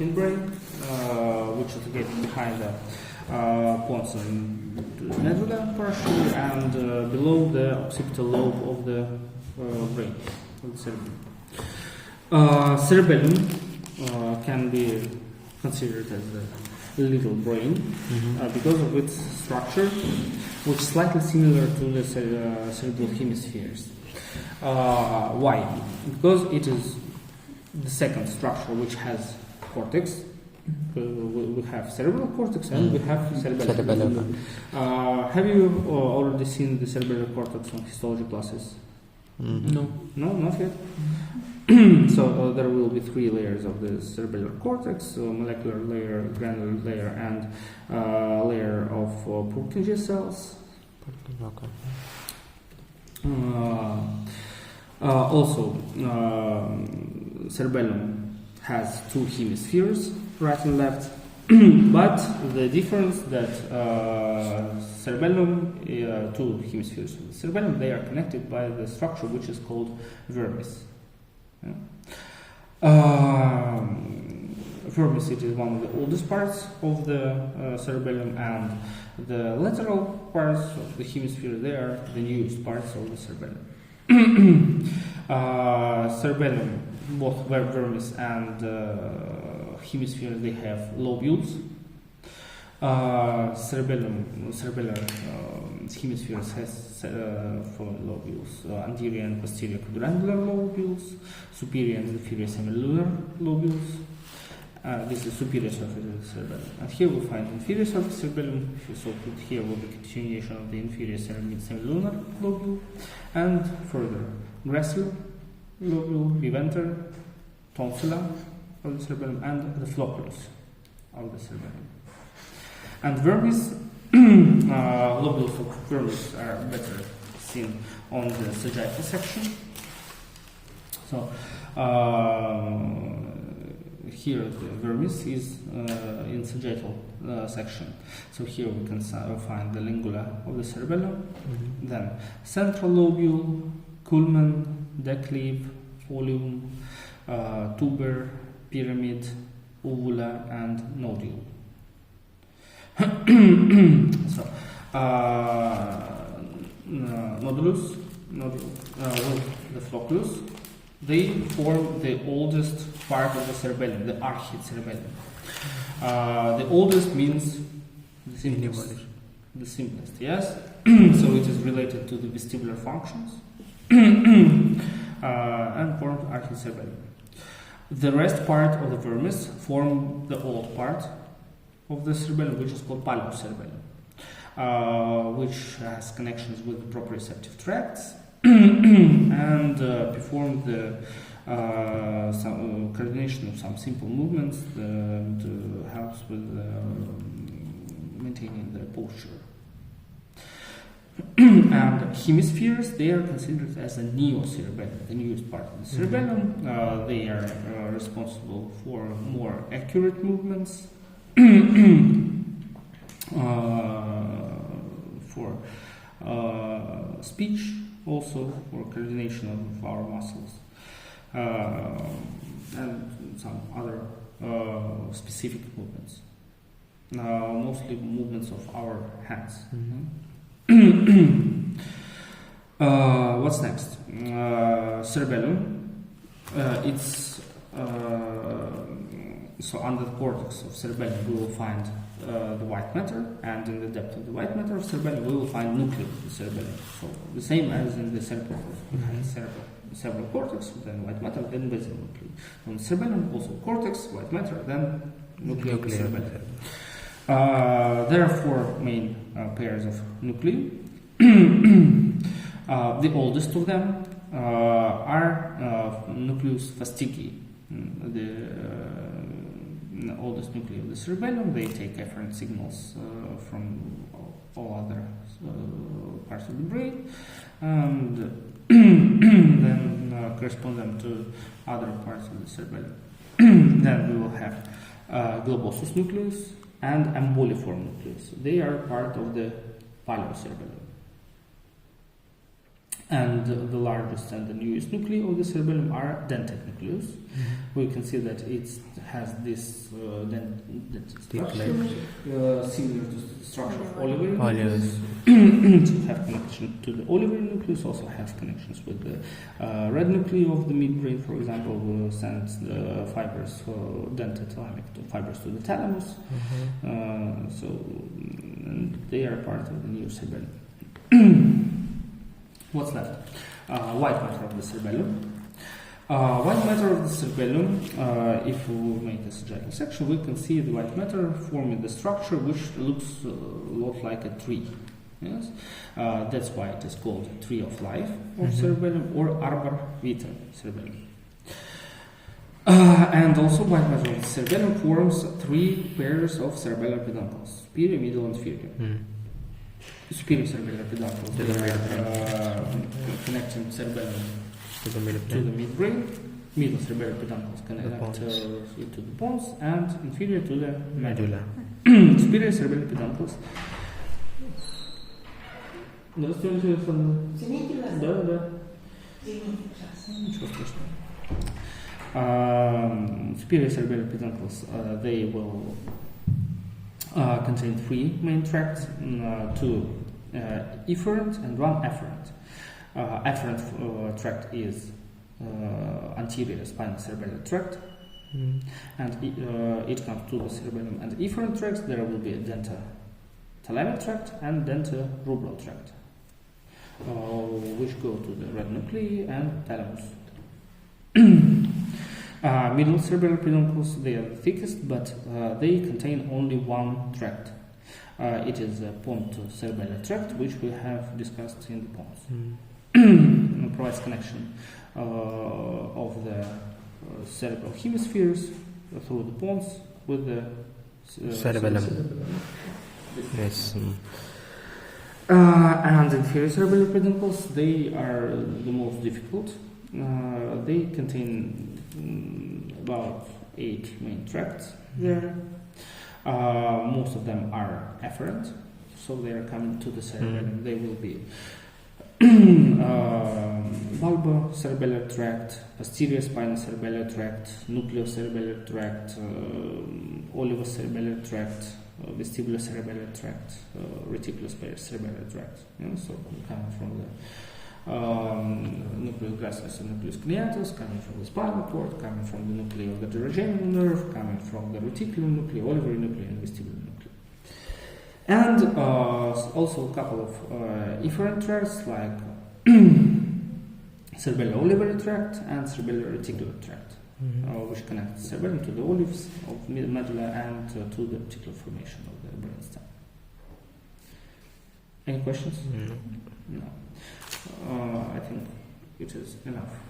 hindbrain, which is located behind the pons and medulla partially, and below the occipital lobe of the brain, of the cerebellum. Cerebellum can be considered as a little brain because of its structure, which is slightly similar to the cerebral hemispheres. Why? Because it is the second structure which has cortex. We have cerebral cortex and we have cerebellum. Have you already seen the cerebral cortex on histology classes? No. No, not yet. So there will be 3 layers of the cerebellar cortex: molecular layer, granular layer, and layer of Purkinje cells. Okay. Also, cerebellum has 2 hemispheres, right and left. But the difference that cerebellum, 2 hemispheres of the cerebellum, they are connected by the structure which is called vermis. Vermis, it is one of the oldest parts of the cerebellum, and the lateral parts of the hemisphere, they are the newest parts of the cerebellum. Cerebellum, both vermis and hemisphere, they have lobules. Cerebellar hemispheres has 4 lobules: anterior and posterior quadrangular lobules, superior and inferior semilunar lobules. This is superior surface of the cerebellum. And here we find inferior surface cerebellum. So here will be continuation of the inferior semilunar lobule, and further gracile lobule, viventer, tonsilla of the cerebellum, and the flocculus of the cerebellum. And vermis, lobules of vermis are better seen on the sagittal section. So here the vermis is in sagittal section. So here we can find the lingula of the cerebellum. Then central lobule, culmen, decleve, folium, tuber, pyramid, uvula, and nodule. So, nodule, the flocculus, they form the oldest part of the cerebellum, the archicerebellum. The oldest means the simplest. The simplest, yes. So it is related to the vestibular functions and forms archicerebellum. The rest part of the vermis form the old part of the cerebellum, which is called paleocerebellum, which has connections with the proprioceptive tracts and perform the some coordination of some simple movements that helps with maintaining the posture. And hemispheres, they are considered as a neocerebellum, the newest part of the cerebellum. They are responsible for more accurate movements, for speech, also for coordination of our muscles, and some other specific movements, mostly movements of our hands. What's next? Cerebellum. It's so under the cortex of cerebellum we will find the white matter, and in the depth of the white matter of cerebellum we will find nucleus of the cerebellum. So the same as in the cerebral cortex. We have cerebral cortex, then white matter, then basal nucleus. On the cerebellum, also cortex, white matter, then nucleus of the cerebellum. There are 4 main pairs of nuclei. The oldest of them are nucleus fastiqi, the oldest nuclei of the cerebellum. They take efferent signals from all other parts of the brain, and then correspond them to other parts of the cerebellum. Then we will have globosus nucleus and emboliform nucleus. They are part of the paleocerebellum. And the largest and the newest nuclei of the cerebellum are dentate nucleus. We can see that it has this structure, similar to the structure of olivary nucleus. To have connection to the olivary nucleus, also has connections with the red nuclei of the midbrain. For example, sends the fibers, dentate fibers to the thalamus. So they are part of the new cerebellum. What's left? White matter of the cerebellum. White matter of the cerebellum, if we make a sagittal section, we can see the white matter forming the structure which looks a lot like a tree. Yes, that's why it is called tree of life of cerebellum, or arbor vitae cerebellum. And also white matter of the cerebellum forms 3 pairs of cerebellar peduncles: superior, middle, and inferior. Superior cerebellar peduncles, they are connecting cerebellum to the midbrain. Middle cerebellar peduncles connect to the bones, and inferior to the medulla. Superior cerebellar peduncles. Здравствуйте, да. Ничего страшного. Superior cerebellar peduncles, they will contain 3 main tracts, 2 efferent and 1 afferent. Afferent tract is anterior spinal cerebellar tract, and it comes to the cerebellum. And efferent tracts, there will be a dentathalamic tract and dentarubral tract, which go to the red nuclei and thalamus. Middle cerebellar peduncles, they are the thickest, but they contain only 1 tract. It is a pontocerebellar tract, which we have discussed in the pons. It provides connection of the cerebral hemispheres through the pons with the cerebellum. Yes. And inferior cerebellar peduncles, they are the most difficult. They contain about 8 main tracts there. Most of them are afferent, so they are coming to the cerebellum. They will be bulbocerebellar tract, posterior spinal cerebellar tract, nucleocerebellar tract, olivocerebellar tract, vestibulocerebellar tract, reticulocerebellar tract. So coming from the nucleus gracilus and nucleus cuneatus, coming from the spinal cord, coming from the nuclei of the pterygoidal nerve, coming from the reticular nuclei, olivary nuclei, and vestibular nuclei. And also a couple of efferent tracts like cerebellar olivary tract and cerebellar reticular tract, which connect the cerebellum to the olives of the medulla and to the reticular formation of the brainstem. Any questions? No. I think it is enough.